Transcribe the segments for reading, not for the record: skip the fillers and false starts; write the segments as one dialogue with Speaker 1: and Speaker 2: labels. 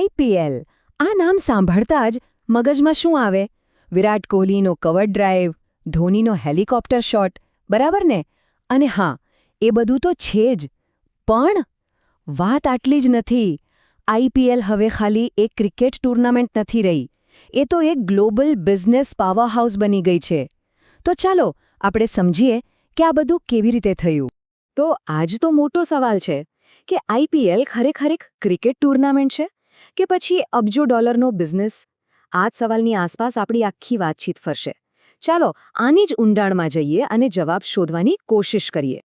Speaker 1: IPL આ નામ સાંભળતા જ મગજમાં શું આવે? વિરાટ કોહલીનો કવર ડ્રાઈવ, ધોનીનો હેલિકોપ્ટર શોટ, બરાબર ને? અને હા, એ બધું તો છે જ, પણ વાત આટલી જ નથી. આઈપીએલ હવે ખાલી એક ક્રિકેટ ટૂર્નામેન્ટ નથી રહી, એ તો એક ગ્લોબલ બિઝનેસ પાવરહાઉસ બની ગઈ છે. તો ચાલો આપણે સમજીએ કે આ બધું કેવી રીતે થયું. તો આજ તો મોટો સવાલ છે કે આઈપીએલ ખરેખર એક ક્રિકેટ ટૂર્નામેન્ટ છે કે પછી અબજો ડોલરનો બિઝનેસ? આ જ સવાલની આસપાસ આપણી આખી વાતચીત ફરશે. ચાલો આની જ ઊંડાણમાં જઈએ અને જવાબ શોધવાની કોશિશ કરીએ.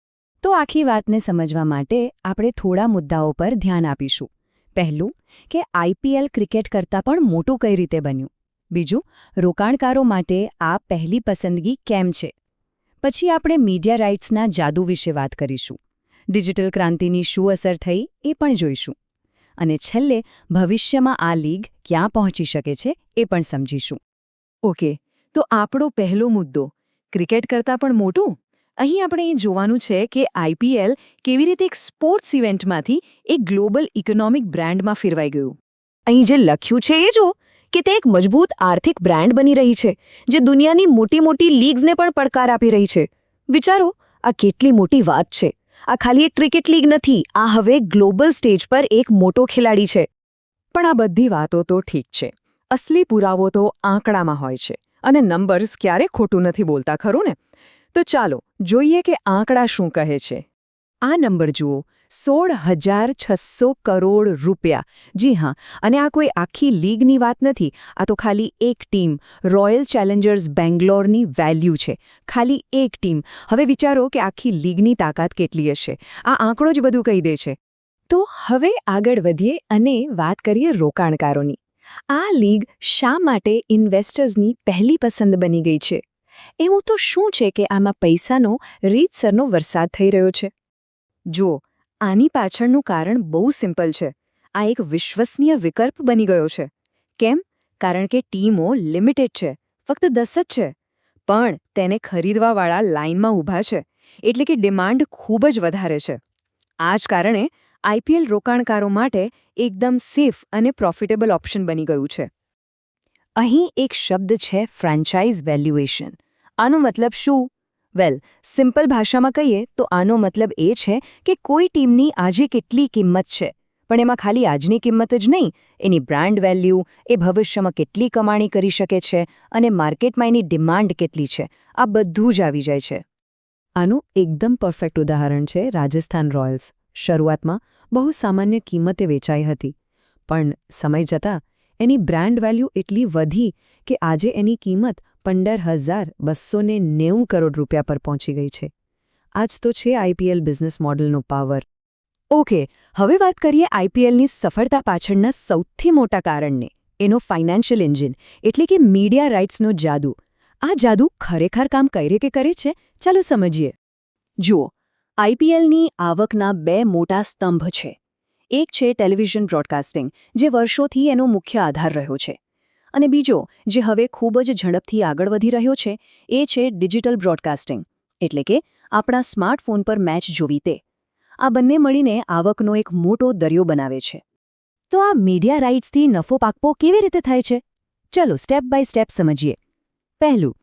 Speaker 1: તો આખી વાતને સમજવા માટે આપણે થોડા મુદ્દાઓ પર ધ્યાન આપીશું. પહેલું, કે આઈપીએલ ક્રિકેટ કરતાં પણ મોટું કઈ રીતે બન્યું. બીજું, રોકાણકારો માટે આ પહેલી પસંદગી કેમ છે. પછી આપણે મીડિયા રાઇટ્સના જાદુ વિશે વાત કરીશું. ડિજિટલ ક્રાંતિની શું અસર થઈ એ પણ જોઈશું. અને છેલ્લે ભવિષ્યમાં આ લીગ ક્યાં પહોંચી શકે છે એ પણ સમજીશું.
Speaker 2: ઓકે, તો આપણો પહેલો મુદ્દો, ક્રિકેટ કરતાં પણ મોટું. અહીં આપણે એ જોવાનું છે કે આઈપીએલ કેવી રીતે એક સ્પોર્ટ્સ ઇવેન્ટમાંથી એક ગ્લોબલ ઇકોનોમિક બ્રાન્ડમાં ફેરવાઈ ગયું.
Speaker 1: અહીં જે લખ્યું છે એ જો કે તે એક મજબૂત આર્થિક બ્રાન્ડ બની રહી છે, જે દુનિયાની મોટી મોટી લીગ્સને પણ પડકાર આપી રહી છે. વિચારો, આ કેટલી મોટી વાત છે. આ ખાલી એક ક્રિકેટ લીગ નથી, આ હવે ગ્લોબલ સ્ટેજ પર એક મોટો ખેલાડી છે.
Speaker 2: પણ આ બધી વાતો તો ઠીક છે. અસલી પુરાવો તો આંકડામાં હોય છે, અને નંબર્સ ક્યારે ખોટું નથી બોલતા, ખરું ને? તો ચાલો જોઈએ કે આંકડા શું કહે છે. આ નંબર જુઓ, 16,600 કરોડ રૂપિયા. જી હા, અને આ કોઈ આખી લીગની વાત નથી. આ તો ખાલી એક ટીમ, રોયલ ચેલેન્જર્સ બેંગ્લોરની વેલ્યુ છે. ખાલી એક ટીમ. હવે વિચારો કે આખી લીગની તાકાત કેટલી હશે. આ આંકડો જ બધું કહી દે છે.
Speaker 1: તો હવે આગળ વધીએ અને વાત કરીએ રોકાણકારોની. આ લીગ શા માટે ઇન્વેસ્ટર્સની પહેલી પસંદ બની ગઈ છે? એવું તો શું છે કે આમાં પૈસાનો રીતસરનો વરસાદ થઈ રહ્યો છે?
Speaker 2: જુઓ, આની પાછળનું કારણ બહુ સિમ્પલ છે. આ એક વિશ્વસનીય વિકલ્પ બની ગયો છે. કેમ? કારણ કે ટીમો લિમિટેડ છે, ફક્ત 10 જ છે. પણ તેને ખરીદવાવાળા લાઇનમાં ઊભા છે, એટલે કે ડિમાન્ડ ખૂબ જ વધારે છે. આ જ કારણે આઈપીએલ રોકાણકારો માટે એકદમ સેફ અને પ્રોફિટેબલ ઓપ્શન બની ગયું છે.
Speaker 1: અહીં એક શબ્દ છે, ફ્રેન્ચાઇઝ વેલ્યુએશન. આનો મતલબ શું? વેલ, સિમ્પલ ભાષામાં કહીએ તો આનો મતલબ એ છે કે કોઈ ટીમની આજે કેટલી કિંમત છે, પણ એમાં ખાલી આજની કિંમત જ નહીં, એની બ્રાન્ડ વેલ્યુ, એ ભવિષ્યમાં કેટલી કમાણી કરી શકે છે અને માર્કેટમાં એની ડિમાન્ડ કેટલી છે, આ બધું જ આવી જાય છે.
Speaker 2: આનું એકદમ પરફેક્ટ ઉદાહરણ છે રાજસ્થાન રોયલ્સ. શરૂઆતમાં બહુ સામાન્ય કિંમતે વેચાઈ હતી, પણ સમય જતાં એની બ્રાન્ડ વેલ્યુ એટલી વધી કે આજે એની કિંમત 15,290 કરોડ રૂપિયા પર પહોંચી ગઈ છે. આ જ તો છે આઈપીએલ બિઝનેસ મોડલનો પાવર.
Speaker 1: ઓકે, હવે વાત કરીએ આઈપીએલની સફળતા પાછળના સૌથી મોટા કારણને, એનો ફાઇનાન્શિયલ એન્જિન, એટલે કે મીડિયા રાઇટ્સનો જાદુ. આ જાદુ ખરેખર કામ કઈ રીતે કરે છે? ચાલો સમજીએ. જુઓ, આઈપીએલની આવકના બે મોટા સ્તંભ છે. એક છે ટેલિવિઝન બ્રોડકાસ્ટિંગ, જે વર્ષોથી એનો મુખ્ય આધાર રહ્યો છે. અને બીજો, જે હવે ખૂબ જ ઝડપથી આગળ વધી રહ્યો છે, એ છે ડિજિટલ બ્રોડકાસ્ટિંગ, એટલે કે આપણા સ્માર્ટફોન પર મેચ જોવી તે. આ બંને મળીને આવકનો એક મોટો દરિયો બનાવે છે. તો આ મીડિયા રાઇટ્સથી નફો પાકવો કેવી રીતે થાય છે? ચલો સ્ટેપ બાય સ્ટેપ સમજીએ. પહેલું,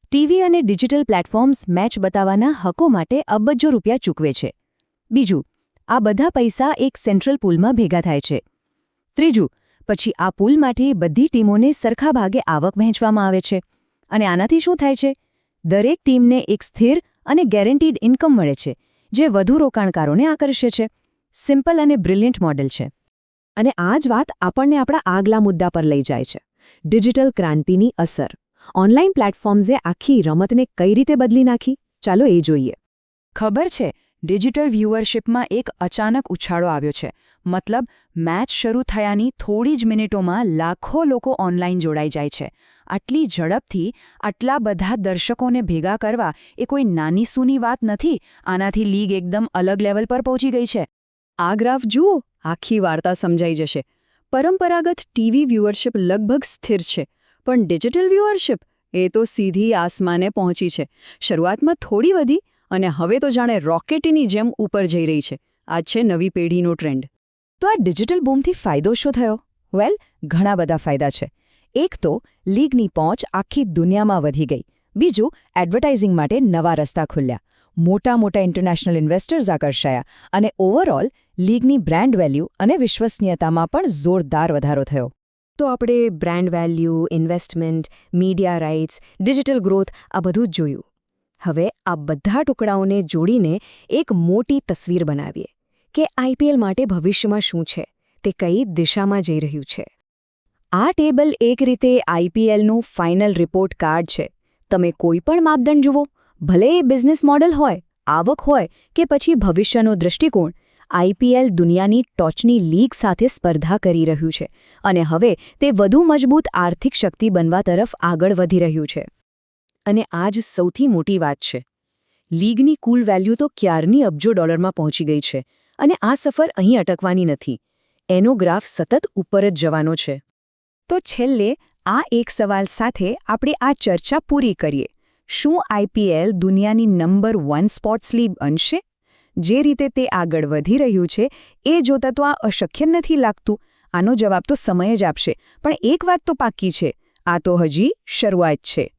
Speaker 1: ટીવી અને ડિજિટલ પ્લેટફોર્મ્સ મેચ બતાવવાના હકો માટે અબજો રૂપિયા ચૂકવે છે. બીજું, આ બધા પૈસા એક સેન્ટ્રલ પૂલમાં ભેગા થાય છે. ત્રીજું, પછી આ પૂલમાંથી બધી ટીમોને સરખા ભાગે આવક વહેંચવામાં આવે છે. અને આનાથી શું થાય છે? દરેક ટીમને એક સ્થિર અને ગેરંટીડ ઇન્કમ મળે છે, જે વધુ રોકાણકારોને આકર્ષે છે. સિમ્પલ અને બ્રિલિયન્ટ મોડેલ છે. અને આ જ વાત આપણને આપણા આગલા મુદ્દા પર લઈ જાય છે, ડિજિટલ ક્રાંતિની અસર. ઓનલાઈન પ્લેટફોર્મ્સે આખી રમતને કઈ રીતે બદલી નાખી? ચાલો એ જોઈએ.
Speaker 2: ખબર છે, ડિજિટલ વ્યુઅરશિપમાં એક અચાનક ઉછાળો આવ્યો છે. મતલબ, મેચ શરૂ થયાની થોડી જ મિનિટોમાં લાખો લોકો ઓનલાઈન જોડાઈ જાય છે. આટલી ઝડપથી આટલા બધા દર્શકોને ભેગા કરવા એ કોઈ નાની સૂની વાત નથી. આનાથી લીગ એકદમ અલગ લેવલ પર પહોંચી ગઈ છે.
Speaker 1: આ ગ્રાફ જુઓ, આખી વાર્તા સમજાઈ જશે. પરંપરાગત ટીવી વ્યુઅરશિપ લગભગ સ્થિર છે, પણ ડિજિટલ વ્યુઅરશિપ એ તો સીધી આસમાને પહોંચી છે. શરૂઆતમાં થોડી વધી અને હવે તો જાણે રોકેટની જેમ ઉપર જઈ રહી છે. આ છે નવી પેઢીનો ટ્રેન્ડ.
Speaker 2: તો આ ડિજિટલ બૂમથી ફાયદો શું થયો?
Speaker 1: વેલ, ઘણા બધા ફાયદા છે. એક તો લીગની પહોંચ આખી દુનિયામાં વધી ગઈ. બીજું, એડવર્ટાઇઝિંગ માટે નવા રસ્તા ખુલ્યા. મોટા મોટા ઇન્ટરનેશનલ ઇન્વેસ્ટર્સ આકર્ષાયા અને ઓવરઓલ લીગની બ્રાન્ડ વેલ્યુ અને વિશ્વસનીયતામાં પણ જોરદાર વધારો થયો. તો આપણે brand value, investment, media rights, digital growth આ બધું જ જોયું. હવે આ બધા ટુકડાઓને જોડીને એક મોટી તસવીર બનાવીએ કે આઈપીએલ માટે ભવિષ્યમાં શું છે, તે કઈ દિશામાં જઈ રહ્યું છે. આ ટેબલ એક રીતે આઈપીએલનું ફાઇનલ રિપોર્ટ કાર્ડ છે. તમે કોઈ પણ માપદંડ જુઓ, ભલે એ બિઝનેસ મોડલ હોય, આવક હોય કે પછી ભવિષ્યનો દૃષ્ટિકોણ, આઈપીએલ દુનિયાની ટોચની લીગ સાથે સ્પર્ધા કરી રહ્યું છે અને હવે તે વધુ મજબૂત આર્થિક શક્તિ બનવા તરફ આગળ વધી રહ્યું છે.
Speaker 2: અને આ જ સૌથી મોટી વાત છે. લીગની કુલ વેલ્યુ તો ક્યારની અબજો ડોલરમાં પહોંચી ગઈ છે અને આ સફર અહીં અટકવાની નથી. એનો ગ્રાફ સતત ઉપર જ જવાનો છે.
Speaker 1: તો છેલ્લે આ એક સવાલ સાથે આપણે આ ચર્ચા પૂરી કરીએ. શું આઈપીએલ દુનિયાની નંબર 1 સ્પોર્ટ્સ લીગ બનશે? જે રીતે તે આગળ વધી રહ્યું છે એ જોતાં તો આ અશક્ય નથી લાગતું. આનો જવાબ તો સમય જ આપશે. પણ એક વાત તો પાક્કી છે, આ તો હજી શરૂઆત છે.